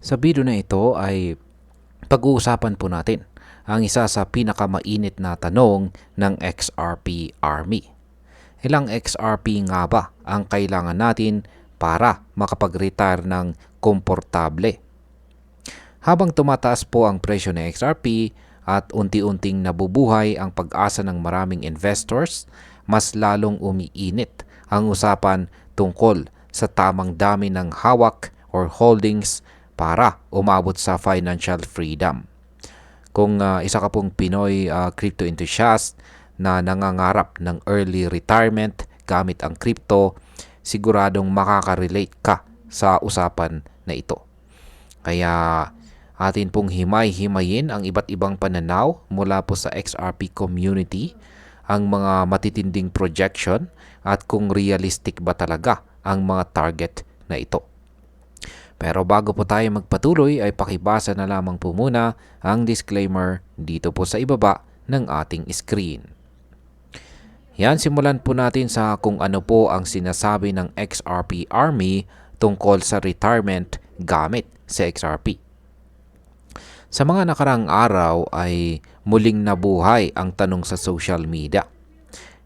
Sa video na ito ay pag-uusapan po natin ang isa sa pinakamainit na tanong ng XRP Army. Ilang XRP nga ba ang kailangan natin para makapag-retire ng komportable? Habang tumataas po ang presyo ng XRP at unti-unting nabubuhay ang pag-asa ng maraming investors, mas lalong umiinit ang usapan tungkol sa tamang dami ng hawak or holdings para umabot sa financial freedom. Kung isa ka pong Pinoy crypto enthusiast na nangangarap ng early retirement gamit ang crypto, siguradong makaka-relate ka sa usapan na ito. Kaya atin pong himay-himayin ang iba't ibang pananaw mula po sa XRP community, ang mga matitinding projection at kung realistic ba talaga ang mga target na ito. Pero bago po tayo magpatuloy ay pakibasa na lamang po muna ang disclaimer dito po sa ibaba ng ating screen. Yan, simulan po natin sa kung ano po ang sinasabi ng XRP Army tungkol sa retirement gamit sa XRP. Sa mga nakarang araw ay muling nabuhay ang tanong sa social media.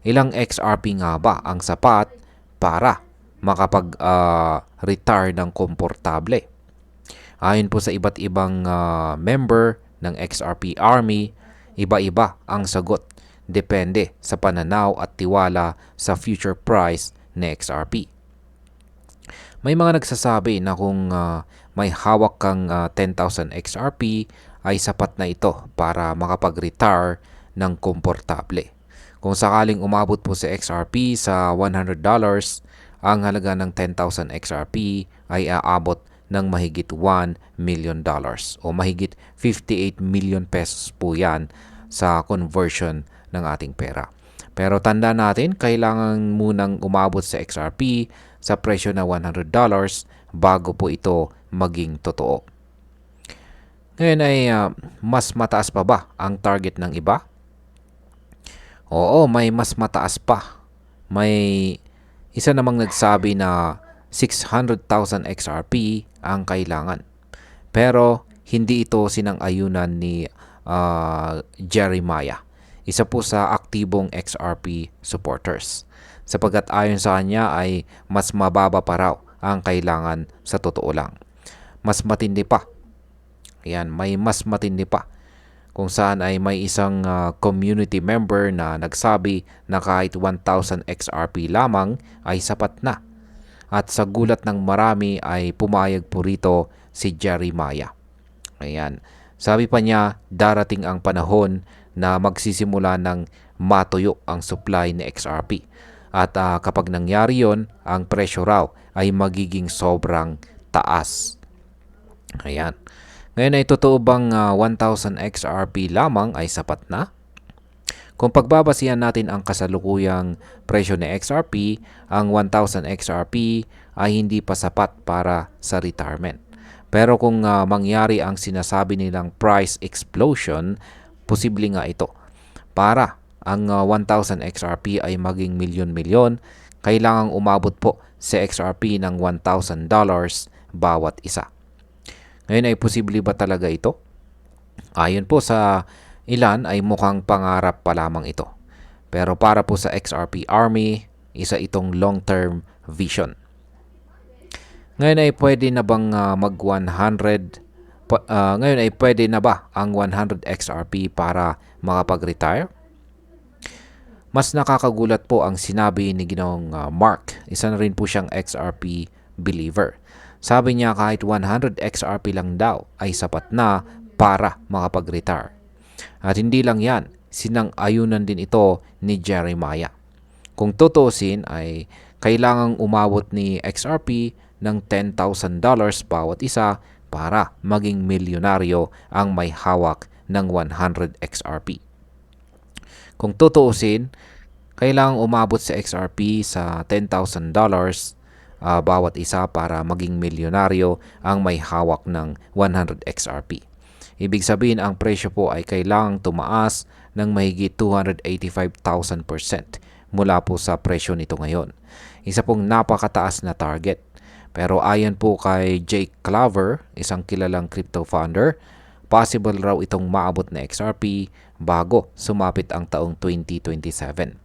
Ilang XRP nga ba ang sapat para makapag-retire ng komportable? Ayon po sa iba't ibang member ng XRP Army, iba-iba ang sagot. Depende sa pananaw at tiwala sa future price ng XRP. May mga nagsasabi na kung may hawak kang 10,000 XRP ay sapat na ito para makapag-retire ng komportable. Kung sakaling umabot po sa XRP sa $100, ang halaga ng 10,000 XRP ay aabot ng mahigit $1 million o mahigit 58 million pesos po yan sa conversion ng ating pera. Pero tanda natin, kailangan munang umabot sa XRP sa presyo na $100 bago po ito maging totoo. Ngayon ay mas mataas pa ba ang target ng iba? Oo, may mas mataas pa. May isa namang nagsabi na 600,000 XRP ang kailangan. Pero hindi ito sinang-ayunan ni Jeremiah, isa po sa aktibong XRP supporters. Sapagkat ayon sa kanya ay mas mababa pa raw ang kailangan sa totoo lang. Mas matindi pa. Ayan, may mas matindi pa. Kung saan ay may isang community member na nagsabi na kahit 1,000 XRP lamang ay sapat na. At sa gulat ng marami ay pumayag po rito si Jeremiah. Ayan. Sabi pa niya, darating ang panahon na magsisimula ng matuyo ang supply ni XRP. At kapag nangyari yon, ang presyo raw ay magiging sobrang taas. Ayan. Ngayon ay totoo bang 1,000 XRP lamang ay sapat na? Kung pagbabasihan natin ang kasalukuyang presyo ni XRP, ang 1,000 XRP ay hindi pa sapat para sa retirement. Pero kung mangyari ang sinasabi nilang price explosion, posible nga ito. Para ang 1,000 XRP ay maging milyon-milyon, kailangang umabot po sa XRP ng $1,000 bawat isa. Ngayon ay posible ba talaga ito? Ayon po sa ilan ay mukhang pangarap pa lamang ito. Pero para po sa XRP Army, isa itong long-term vision. Ngayon ay pwede na bang ngayon ay pwede na ba ang 100 XRP para makapag-retire? Mas nakakagulat po ang sinabi ni Ginoong Mark. Isa na rin po siyang XRP believer. Sabi niya kahit 100 XRP lang daw ay sapat na para makapag-retire. At hindi lang yan, sinang-ayunan din ito ni Jeremiah. Kung tutuusin ay kailangang umabot ni XRP ng $10,000 bawat isa para maging milyonaryo ang may hawak ng 100 XRP. Kung tutuusin, kailangang umabot sa XRP sa $10,000 bawat isa para maging milyonaryo ang may hawak ng 100 XRP. Ibig sabihin ang presyo po ay kailangang tumaas ng mahigit 285,000% mula po sa presyo nito ngayon. Isa pong napakataas na target. Pero ayon po kay Jake Claver, isang kilalang crypto founder, possible raw itong maabot na XRP bago sumapit ang taong 2027.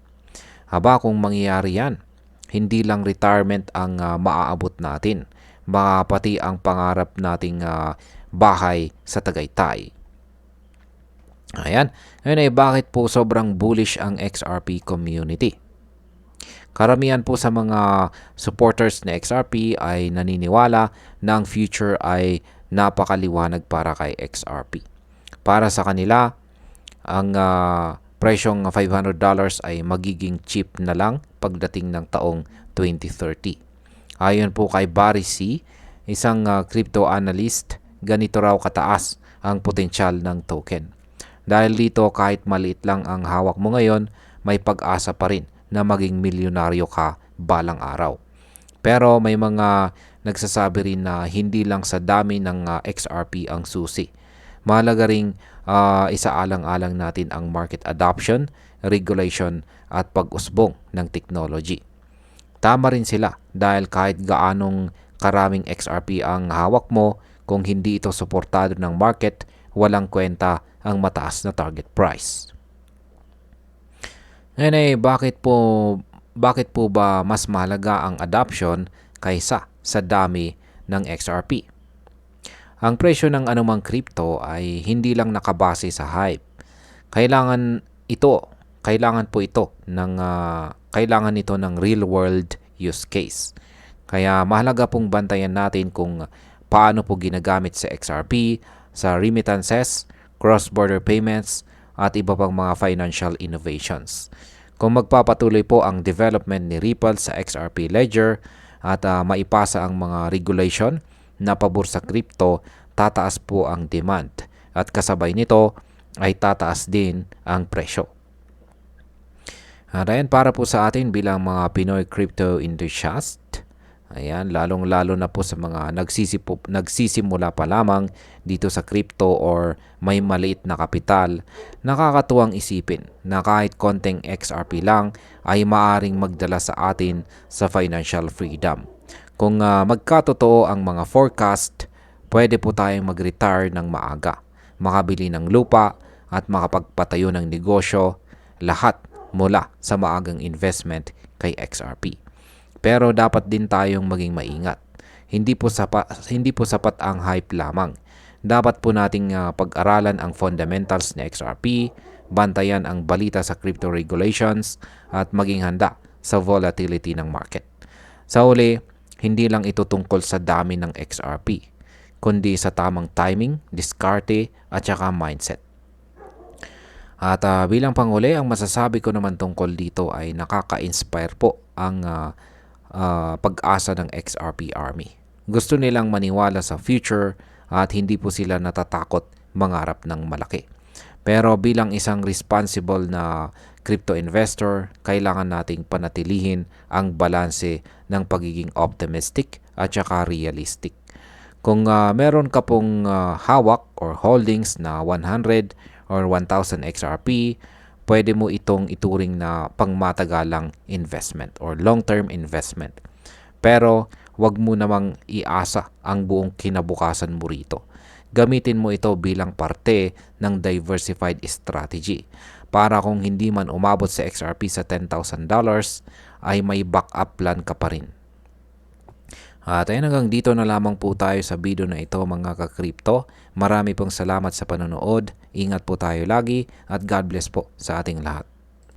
Haba kung mangyayari yan, hindi lang retirement ang maaabot natin, baka pati ang pangarap nating bahay sa Tagaytay. Ayan, ngayon ay bakit po sobrang bullish ang XRP community? Karamihan po sa mga supporters ng XRP ay naniniwala na ang future ay napakaliwanag para kay XRP. Para sa kanila, ang presyong $500 ay magiging cheap na lang pagdating ng taong 2030. Ayon po kay Barry C., isang crypto analyst, ganito raw kataas ang potensyal ng token. Dahil dito, kahit maliit lang ang hawak mo ngayon, may pag-asa pa rin na maging milyonaryo ka balang araw. Pero may mga nagsasabi rin na hindi lang sa dami ng XRP ang susi. Mahalaga ring isaalang-alang natin ang market adoption, regulation at pag-usbong ng technology. Tama rin sila dahil kahit gaanong karaming XRP ang hawak mo, kung hindi ito suportado ng market, walang kwenta ang mataas na target price. Ngayon bakit po ba mas mahalaga ang adoption kaysa sa dami ng XRP? Ang presyo ng anumang crypto ay hindi lang nakabase sa hype. Kailangan nito ng real world use case. Kaya mahalaga pong bantayan natin kung paano po ginagamit sa XRP, sa remittances, cross-border payments, at iba pang mga financial innovations. Kung magpapatuloy po ang development ni Ripple sa XRP Ledger at maipasa ang mga regulation na pabor sa crypto, tataas po ang demand at kasabay nito ay tataas din ang presyo. Ayan, para po sa atin bilang mga Pinoy crypto enthusiast, ayan, lalong-lalo na po sa mga nagsisimula pa lamang dito sa crypto or may maliit na kapital, nakakatuwang isipin na kahit konting XRP lang ay maaring magdala sa atin sa financial freedom. Kung magkatotoo ang mga forecast, pwede po tayong mag-retire ng maaga, makabili ng lupa at makapagpatayo ng negosyo, lahat mula sa maagang investment kay XRP. Pero dapat din tayong maging maingat. Hindi po sapat ang hype lamang. Dapat po nating pag-aralan ang fundamentals ng XRP, bantayan ang balita sa crypto regulations, at maging handa sa volatility ng market. Sa huli, hindi lang ito tungkol sa dami ng XRP, kundi sa tamang timing, diskarte, at saka mindset. At bilang panghuli, ang masasabi ko naman tungkol dito ay nakaka-inspire po ang pag-asa ng XRP Army. Gusto nilang maniwala sa future at hindi po sila natatakot mangarap ng malaki. Pero bilang isang responsible na crypto investor, kailangan nating panatilihin ang balanse ng pagiging optimistic at saka realistic. Kung meron ka pong hawak or holdings na 100 or 1,000 XRP, pwede mo itong ituring na pangmatagalang investment or long-term investment. Pero wag mo namang iasa ang buong kinabukasan mo rito. Gamitin mo ito bilang parte ng diversified strategy para kung hindi man umabot sa XRP sa $10,000 ay may backup plan ka pa rin. At ayun, hanggang dito na lamang po tayo sa video na ito mga ka-crypto. Marami pong salamat sa panonood. Ingat po tayo lagi at God bless po sa ating lahat.